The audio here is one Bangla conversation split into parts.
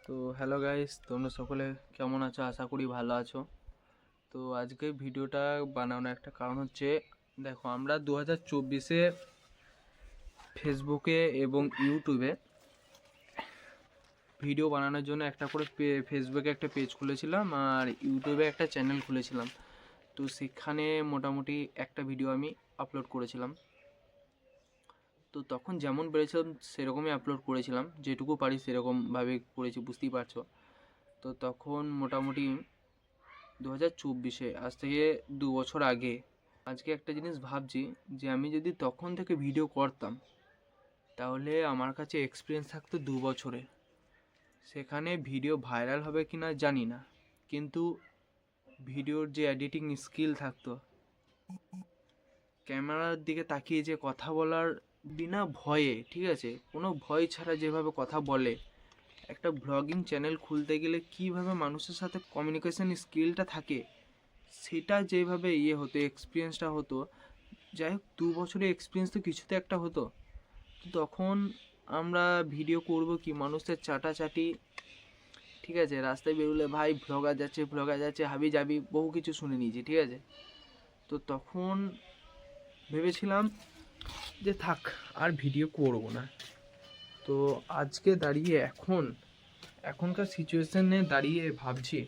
তো হ্যালো গাইস, তোমরা সকলে কেমন আছো? আশা করি ভালো আছো। তো আজকে ভিডিওটা বানানোর একটা কারণ হচ্ছে, দেখো আমরা 2024-এ ফেসবুকে এবং ইউটিউবে ভিডিও বানানোর জন্য একটা করে ফেসবুকে একটা পেজ খুলেছিলাম আর ইউটিউবে একটা চ্যানেল খুলেছিলাম। তো সেখানে মোটামুটি একটা ভিডিও আমি আপলোড করেছিলাম। তো তখন যেমন পেরেছিলাম সেরকমই আপলোড করেছিলাম, যেটুকু পারি সেরকমভাবে করেছি, বুঝতেই পারছো। তো তখন মোটামুটি 2024-এ, আজ থেকে 2 বছর আগে, আজকে একটা জিনিস ভাবছি যে আমি যদি তখন থেকে ভিডিও করতাম তাহলে আমার কাছে এক্সপিরিয়েন্স থাকতো 2 বছরের। সেখানে ভিডিও ভাইরাল হবে কি না জানি না, কিন্তু ভিডিওর যে এডিটিং স্কিল থাকতো, ক্যামেরার দিকে তাকিয়ে যে কথা বলার বিনা ভয়ে, ঠিক আছে, কোনো ভয় ছাড়া যেভাবে কথা বলে, একটা ব্লগিং চ্যানেল খুলতে গেলে কীভাবে মানুষের সাথে কমিউনিকেশন স্কিলটা থাকে সেটা যেভাবে হতো, এক্সপিরিয়েন্সটা হতো। যাই হোক, 2 বছরের এক্সপিরিয়েন্স তো কিছুতে একটা হতো। তখন আমরা ভিডিও করব কি, মানুষের চাটাচাটি, ঠিক আছে, রাস্তায় বেরোলে ভাই ব্লগার যাচ্ছে হাবি যাবি বহু কিছু শুনে নিয়েছি, ঠিক আছে। তো তখন ভেবেছিলাম যে থাক, আর ভিডিও করব না। তো আজকে দাঁড়িয়ে এখনকার সিচুয়েশনে দাঁড়িয়ে ভাবছি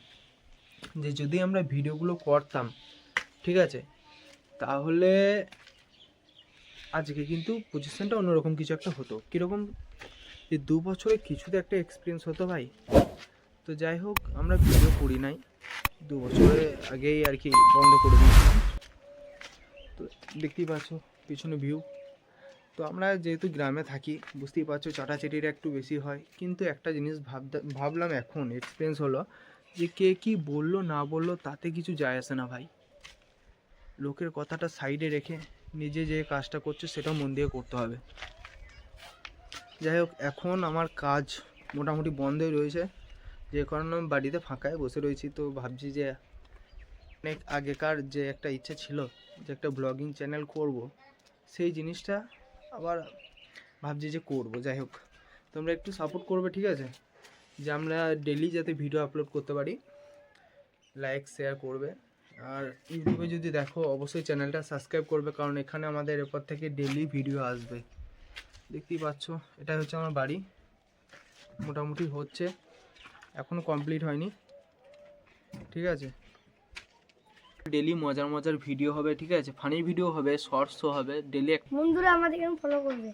যে যদি আমরা ভিডিওগুলো করতাম, ঠিক আছে, তাহলে আজকে কিন্তু পজিশনটা অন্যরকম কিছু একটা হতো। কীরকম? যে 2 বছরে কিছুতে একটা এক্সপিরিয়েন্স হতো ভাই। তো যাই হোক, আমরা ভিডিও করি নাই, 2 বছরের আগেই আর কি বন্ধ করে দিয়েছিলাম। তো দেখতেই পাচ্ছ পিছনে ভিউ। তো আমরা যেহেতু গ্রামে থাকি, বুঝতেই পারছো, চাটাচাটিটা একটু বেশি হয়। কিন্তু একটা জিনিস ভাবলাম, এখন এক্সপিরিয়েন্স হলো যে কে কী বললো না বললো তাতে কিছু যায় আসে না ভাই। লোকের কথাটা সাইডে রেখে নিজে যে কাজটা করছে সেটা মন দিয়ে করতে হবে। যাই হোক, এখন আমার কাজ মোটামুটি বন্ধই রয়েছে, যে কারণে আমি বাড়িতে ফাঁকায় বসে রয়েছি। তো ভাবছি যে অনেক আগেকার যে একটা ইচ্ছা ছিল যে একটা ব্লগিং চ্যানেল করব, সেই জিনিসটা আবার ভাবছি যে করব। যাই হোক, তোমরা একটু সাপোর্ট করবে, ঠিক আছে, যে আমরা ডেলি যাতে ভিডিও আপলোড করতে পারি। লাইক শেয়ার করবে, আর ইউটিউবে যদি দেখো অবশ্যই চ্যানেলটা সাবস্ক্রাইব করবে, কারণ এখানে আমাদের এরপর থেকে ডেলি ভিডিও আসবে। দেখতেই পাচ্ছ, এটা হচ্ছে আমার বাড়ি। মোটামুটি হচ্ছে, এখনও কমপ্লিট হয়নি, ঠিক আছে। ডেলি মজার মজার ভিডিও হবে, ঠিক আছে, ফানি ভিডিও হবে, শর্টসও হবে ডেলি। বন্ধুরা আমাদের ফলো করবে।